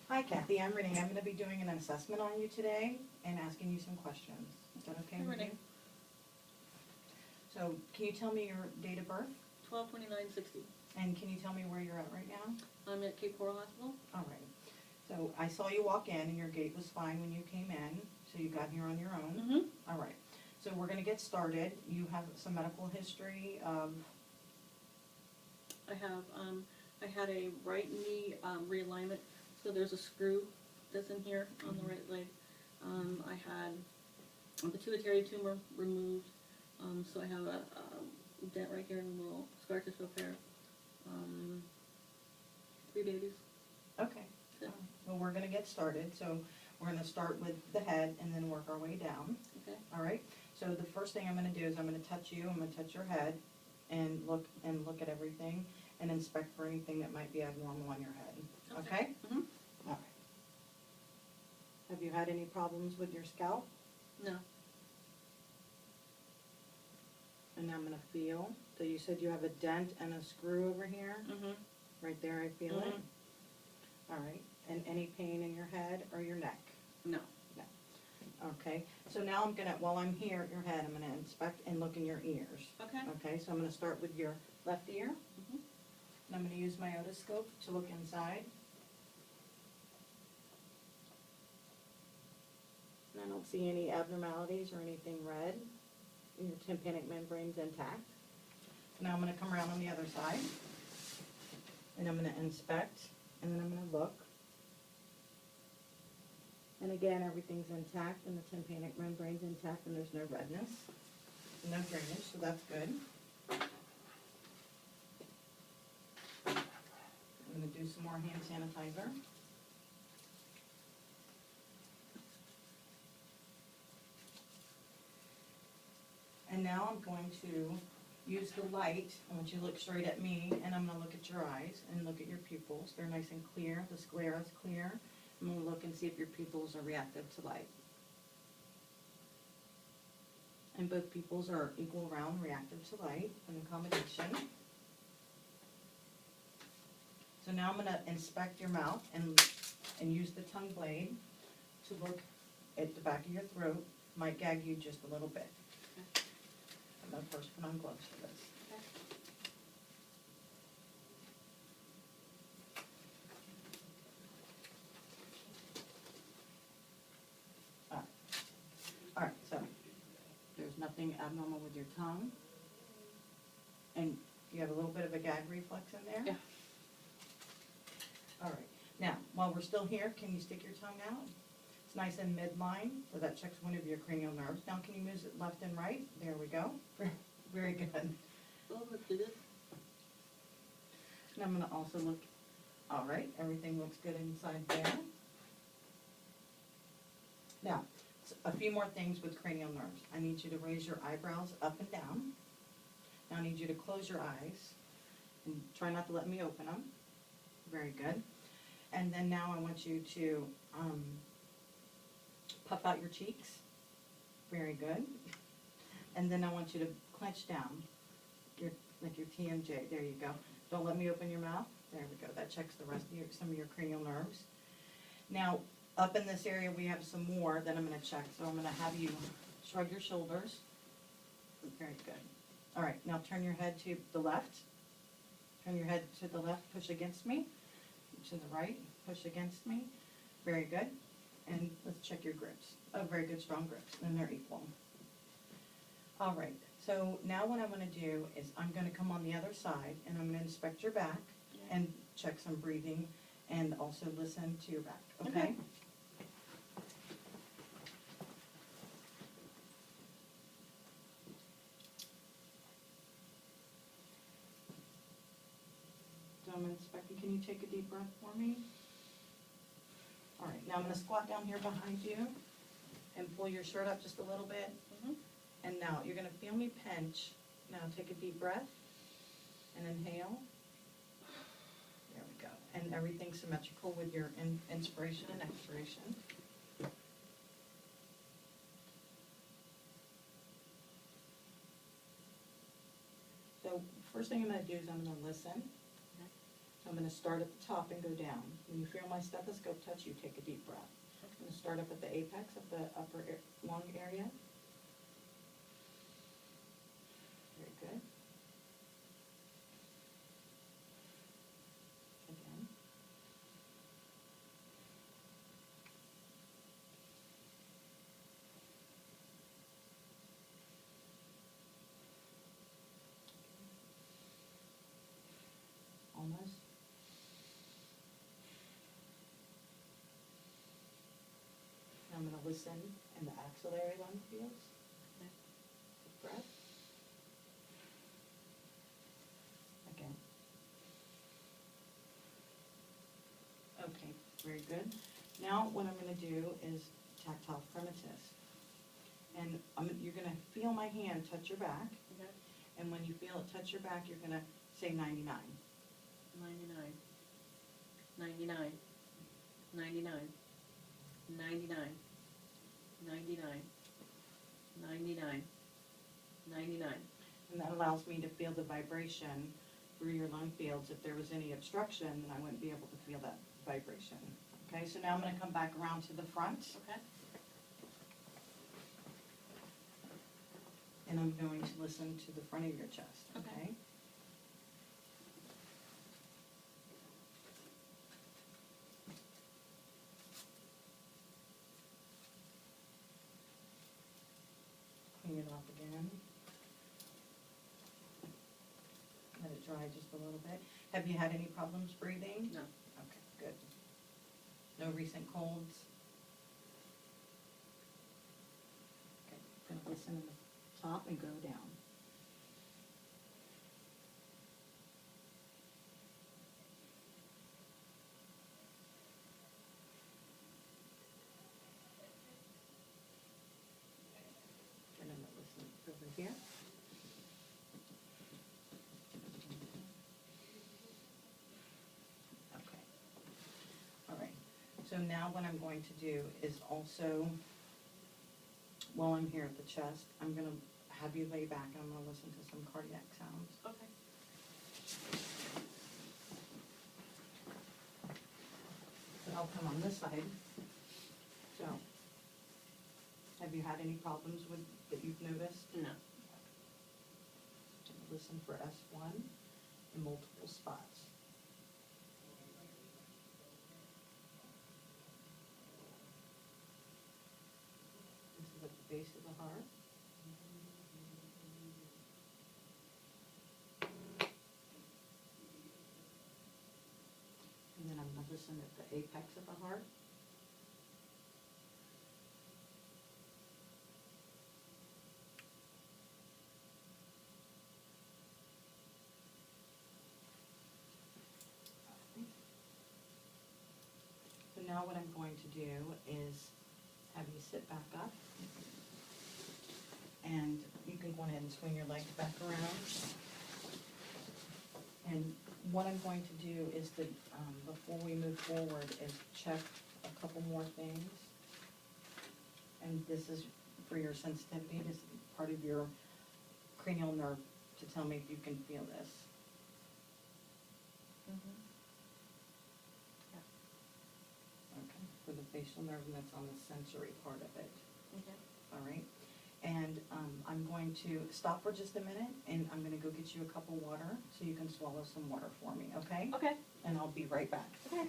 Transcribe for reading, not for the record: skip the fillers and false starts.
Hi Kathy, I'm Renee. I'm going to be doing an assessment on you today and asking you some questions. Is that okay Hi, with Renee. you? So, can you tell me your date of birth? 12/29/60. And can you tell me where you're at right now? I'm at Cape Coral Hospital. All right. So, I saw you walk in and your gait was fine when you came in, so you got here on your own. Mm-hmm. All right. So, we're going to get started. You have some medical history of, I have, I had a right knee realignment, so there's a screw that's in here on the right leg. I had a pituitary tumor removed, so I have a dent right here and a little scar tissue repair. 3 babies. okay. Yeah. Well, we're going to get started. So, we're going to start with the head and then work our way down. Okay. All right, so the first thing I'm gonna do is I'm gonna touch you, I'm gonna touch your head, and look at everything, and inspect for anything that might be abnormal on your head, okay? Mm-hmm. All right. Have you had any problems with your scalp? No. And I'm gonna feel, so you said you have a dent and a screw over here? Mm-hmm. Right there, I feel it? Mhm. All right, and any pain in your head or your neck? No. Okay, so now I'm gonna, while I'm here at your head, I'm gonna inspect and look in your ears. Okay. Okay, so I'm gonna start with your left ear. Mhm. And I'm gonna use my otoscope to look inside. And I don't see any abnormalities or anything red. And your tympanic membrane's intact. Now I'm gonna come around on the other side. And I'm gonna inspect, and then I'm gonna look. And again, everything's intact, and the tympanic membrane's intact, and there's no redness, no drainage, so that's good. I'm gonna do some more hand sanitizer. And now I'm going to use the light. I want you to look straight at me, and I'm gonna look at your eyes and look at your pupils. They're nice and clear, the sclera is clear. I'm gonna look and see if your pupils are reactive to light. And both pupils are equal round reactive to light, an accommodation. So now I'm gonna inspect your mouth and use the tongue blade to look at the back of your throat. Might gag you just a little bit. I'm gonna first put on gloves for this. All right, so there's nothing abnormal with your tongue. And you have a little bit of a gag reflex in there? Yeah. All right, now, while we're still here, can you stick your tongue out? It's nice and midline, so that checks one of your cranial nerves. Now, can you move it left and right? There we go. Very good. Oh, let's do this. And I'm gonna also look, all right, everything looks good inside there. Now, a few more things with cranial nerves. I need you to raise your eyebrows up and down. Now I need you to close your eyes and try not to let me open them. Very good. And then now I want you to puff out your cheeks. Very good. And then I want you to clench down, like your TMJ. There you go. Don't let me open your mouth. There we go. That checks the rest of some of your cranial nerves. Now, up in this area, we have some more that I'm going to check. So I'm going to have you shrug your shoulders. Very good. All right, now turn your head to the left. Turn your head to the left, push against me. To the right, push against me. Very good. And let's check your grips. Oh, very good, strong grips. And they're equal. All right, so now what I'm going to do is I'm going to come on the other side, and I'm going to inspect your back and check some breathing and also listen to your back, okay? So I'm inspecting. Can you take a deep breath for me? All right, now I'm going to squat down here behind you and pull your shirt up just a little bit. Mm-hmm. And now you're going to feel me pinch. Now take a deep breath and inhale. There we go. And everything's symmetrical with your inspiration and expiration. So first thing I'm going to do is I'm going to listen. I'm gonna start at the top and go down. When you feel my stethoscope touch, you take a deep breath. I'm gonna start up at the apex of the upper lung area. Very good. Again. Almost. Now I'm gonna listen in the axillary lung fields. Okay. Deep breath. Again. Okay, very good. Now what I'm gonna do is tactile primitus. And you're gonna feel my hand touch your back, Okay. and when you feel it touch your back, you're gonna say 99. 99, 99, 99, 99, 99, 99, 99. And that allows me to feel the vibration through your lung fields. If there was any obstruction, then I wouldn't be able to feel that vibration. Okay, so now I'm gonna come back around to the front, Okay. and I'm going to listen to the front of your chest, Okay. okay? Clean it off again. Let it dry just a little bit. Have you had any problems breathing? No. Okay, good. No recent colds? Okay, gonna listen in the top and go down. And then listen over here. Okay. All right. So now what I'm going to do is also, while I'm here at the chest, I'm gonna have you lay back and I'm gonna listen to some cardiac sounds. Okay. But I'll come on this side. So, have you had any problems with, that you've noticed? No. Listen for S1 in multiple spots. This is at the base of the heart. And then I'm going to listen at the apex of the heart. So now what I'm going to do is have you sit back up. And you can go ahead and swing your legs back around. And what I'm going to do is that, before we move forward, is check a couple more things. And this is for your sensitivity, this is part of your cranial nerve to tell me if you can feel this. Mm-hmm. Okay, for the facial nerve, and that's on the sensory part of it, Okay. all right? And I'm going to stop for just a minute, and I'm gonna go get you a cup of water, so you can swallow some water for me, okay? Okay. And I'll be right back. Okay.